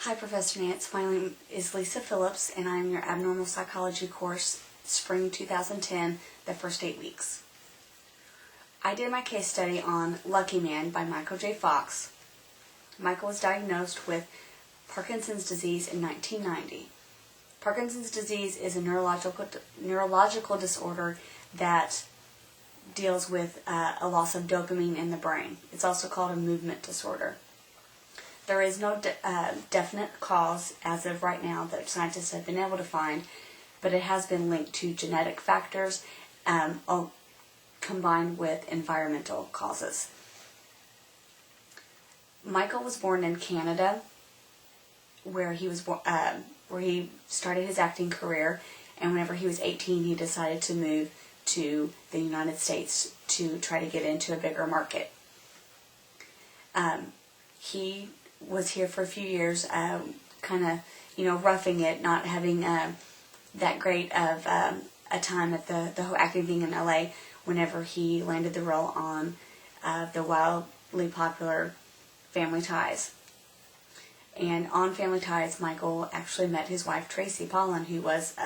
Hi, Professor Nance. My name is Lisa Phillips, and I'm in your Abnormal Psychology course, Spring 2010, the first 8 weeks. I did my case study on Lucky Man by Michael J. Fox. Michael was diagnosed with Parkinson's disease in 1990. Parkinson's disease is a neurological disorder that deals with a loss of dopamine in the brain. It's also called a movement disorder. There is no definite cause as of right now that scientists have been able to find, but it has been linked to genetic factors combined with environmental causes. Michael was born in Canada, where he started his acting career, and whenever he was 18, he decided to move to the United States to try to get into a bigger market. He was here for a few years, kind of, roughing it, not having that great of a time at the whole acting thing in LA whenever he landed the role on the wildly popular Family Ties. And on Family Ties, Michael actually met his wife, Tracy Pollan, who was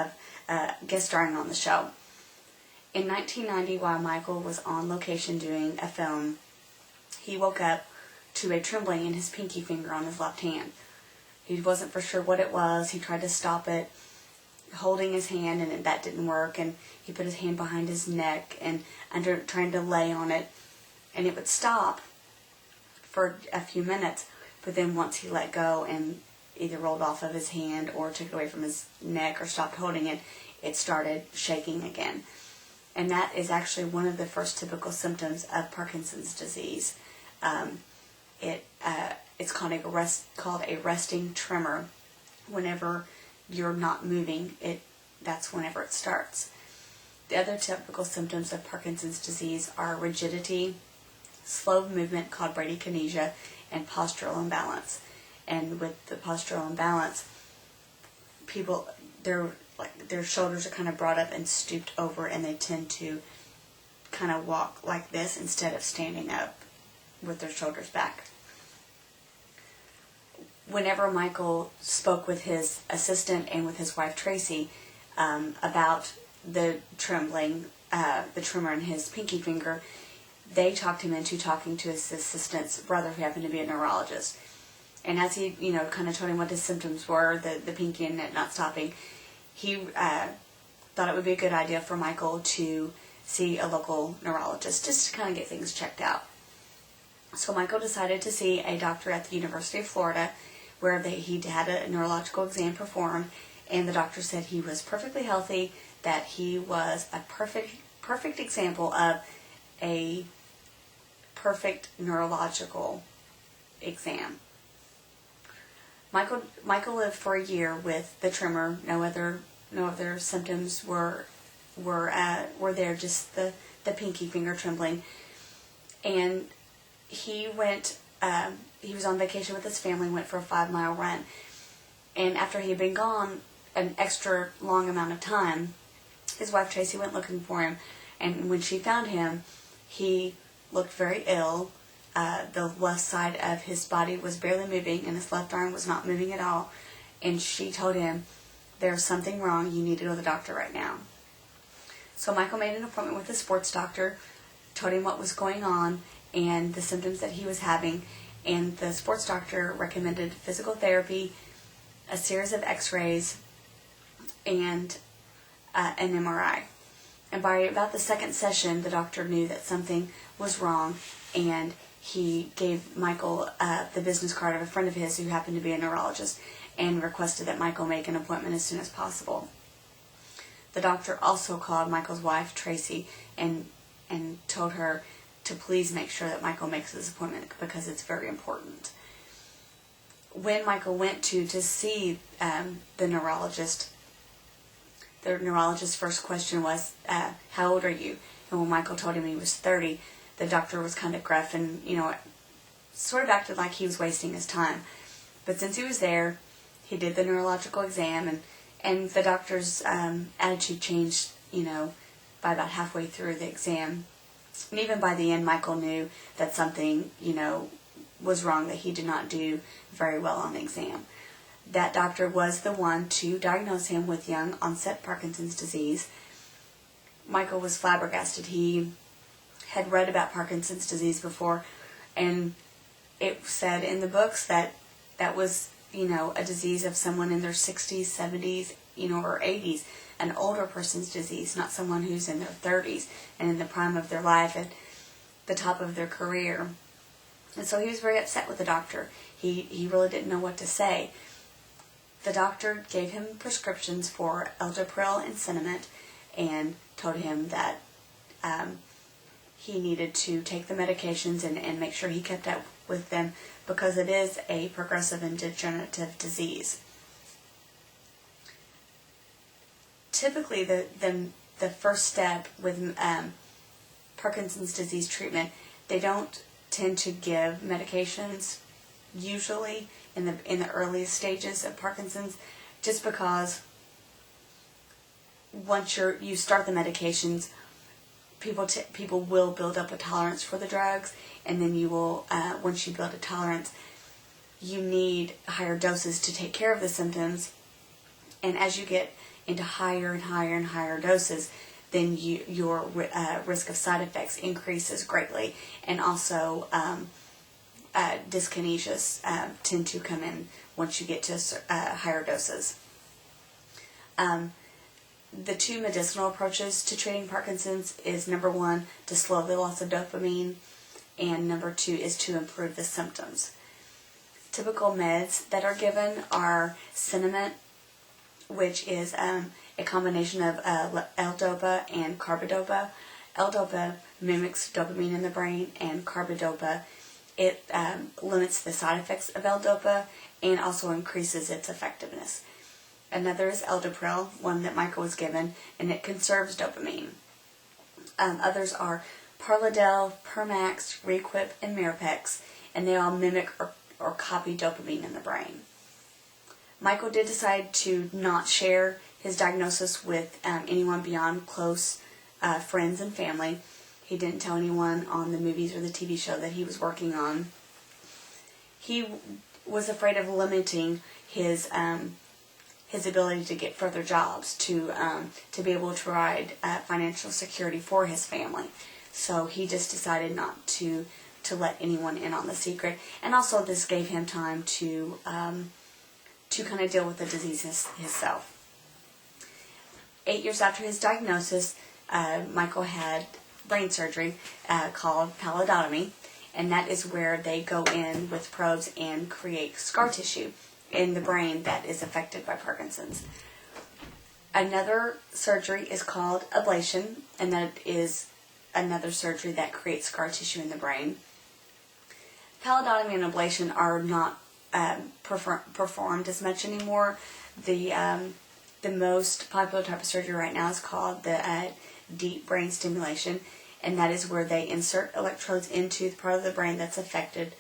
guest starring on the show. In 1990, while Michael was on location doing a film, he woke up to a trembling in his pinky finger on his left hand. He wasn't for sure what it was. He tried to stop it, holding his hand, and that didn't work. And he put his hand behind his neck and trying to lay on it, and it would stop for a few minutes. But then once he let go and either rolled off of his hand or took it away from his neck or stopped holding it, it started shaking again. And that is actually one of the first typical symptoms of Parkinson's disease. It's called a resting tremor. Whenever you're not moving, that's whenever it starts. The other typical symptoms of Parkinson's disease are rigidity, slow movement called bradykinesia, and postural imbalance. And with the postural imbalance, people their shoulders are kind of brought up and stooped over, and they tend to kind of walk like this instead of standing up with their shoulders back. Whenever Michael spoke with his assistant and with his wife Tracy about the tremor in his pinky finger, they talked him into talking to his assistant's brother, who happened to be a neurologist. And as he, kind of told him what his symptoms were, the pinky and it not stopping, he thought it would be a good idea for Michael to see a local neurologist just to kind of get things checked out. So Michael decided to see a doctor at the University of Florida, where he had a neurological exam performed, and the doctor said he was perfectly healthy, that he was a perfect example of a perfect neurological exam. Michael lived for a year with the tremor. No other symptoms were there, just the pinky finger trembling. And he was on vacation with his family, went for a 5-mile run. And after he had been gone an extra long amount of time, his wife Tracy went looking for him. And when she found him, he looked very ill. The left side of his body was barely moving, and his left arm was not moving at all. And she told him, "There's something wrong. You need to go to the doctor right now." So Michael made an appointment with a sports doctor, told him what was going on and the symptoms that he was having, and the sports doctor recommended physical therapy, a series of x-rays, and an MRI. And by about the second session, the doctor knew that something was wrong, and he gave Michael the business card of a friend of his who happened to be a neurologist, and requested that Michael make an appointment as soon as possible. The doctor also called Michael's wife, Tracy, and told her to please make sure that Michael makes this appointment because it's very important. When Michael went to see the neurologist's first question was, "How old are you?" And when Michael told him he was 30, the doctor was kind of gruff and, sort of acted like he was wasting his time. But since he was there, he did the neurological exam, and the doctor's attitude changed, by about halfway through the exam. And even by the end, Michael knew that something, was wrong, that he did not do very well on the exam. that doctor was the one to diagnose him with young onset Parkinson's disease. Michael was flabbergasted. He had read about Parkinson's disease before, and it said in the books that that was, a disease of someone in their 60s, 70s, or 80s, an older person's disease, not someone who's in their 30s and in the prime of their life at the top of their career. And so he was very upset with the doctor. He really didn't know what to say. The doctor gave him prescriptions for Elderpril and Cinnamon and told him that he needed to take the medications and make sure he kept up with them because it is a progressive and degenerative disease. Typically, the first step with Parkinson's disease treatment, they don't tend to give medications usually in the earliest stages of Parkinson's, just because once you start the medications, people will build up a tolerance for the drugs, and then you will once you build a tolerance, you need higher doses to take care of the symptoms, and as you get into higher and higher and higher doses, then your risk of side effects increases greatly, and also dyskinesias tend to come in once you get to higher doses. The two medicinal approaches to treating Parkinson's is, number one, to slow the loss of dopamine, and number two is to improve the symptoms. Typical meds that are given are Cinnamon, which is a combination of L-DOPA and carbidopa. L-DOPA mimics dopamine in the brain, and carbidopa, it limits the side effects of L-DOPA and also increases its effectiveness. Another is Elderpril, one that Michael was given, and it conserves dopamine. Others are Parladel, Permax, Requip, and Mirapex, and they all mimic or copy dopamine in the brain. Michael did decide to not share his diagnosis with anyone beyond close friends and family. He didn't tell anyone on the movies or the TV show that he was working on. He was afraid of limiting his ability to get further jobs, to be able to provide financial security for his family. So he just decided not to let anyone in on the secret. And also this gave him time to kind of deal with the disease himself. 8 years after his diagnosis, Michael had brain surgery called pallidotomy, and that is where they go in with probes and create scar tissue in the brain that is affected by Parkinson's. Another surgery is called ablation, and that is another surgery that creates scar tissue in the brain. Pallidotomy and ablation are not performed as much anymore. The most popular type of surgery right now is called the deep brain stimulation, and that is where they insert electrodes into the part of the brain that's affected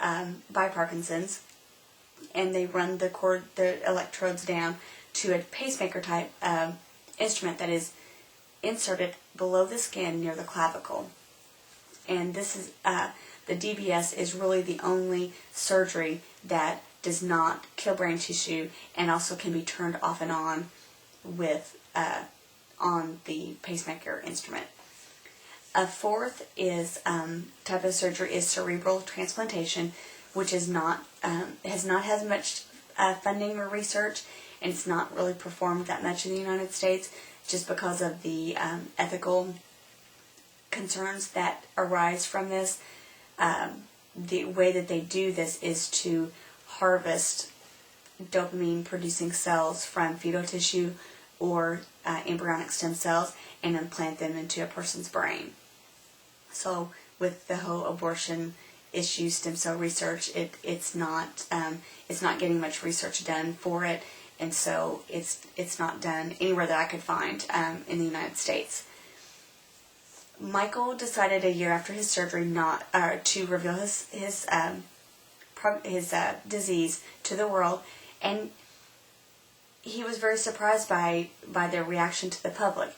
by Parkinson's, and they run the electrodes down to a pacemaker type instrument that is inserted below the skin near the clavicle. And this is the DBS is really the only surgery that does not kill brain tissue and also can be turned off and on with on the pacemaker instrument. A fourth type of surgery is cerebral transplantation, which is not has not had much funding or research, and it's not really performed that much in the United States, just because of the ethical concerns that arise from this. The way that they do this is to harvest dopamine-producing cells from fetal tissue or embryonic stem cells and implant them into a person's brain. So with the whole abortion issue, stem cell research, it's not getting much research done for it, and so it's not done anywhere that I could find in the United States. Michael decided a year after his surgery not to reveal his disease to the world, and he was very surprised by their reaction to the public.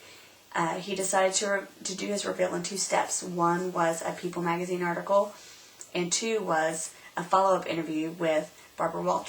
He decided to do his reveal in two steps. One was a People magazine article, and two was a follow-up interview with Barbara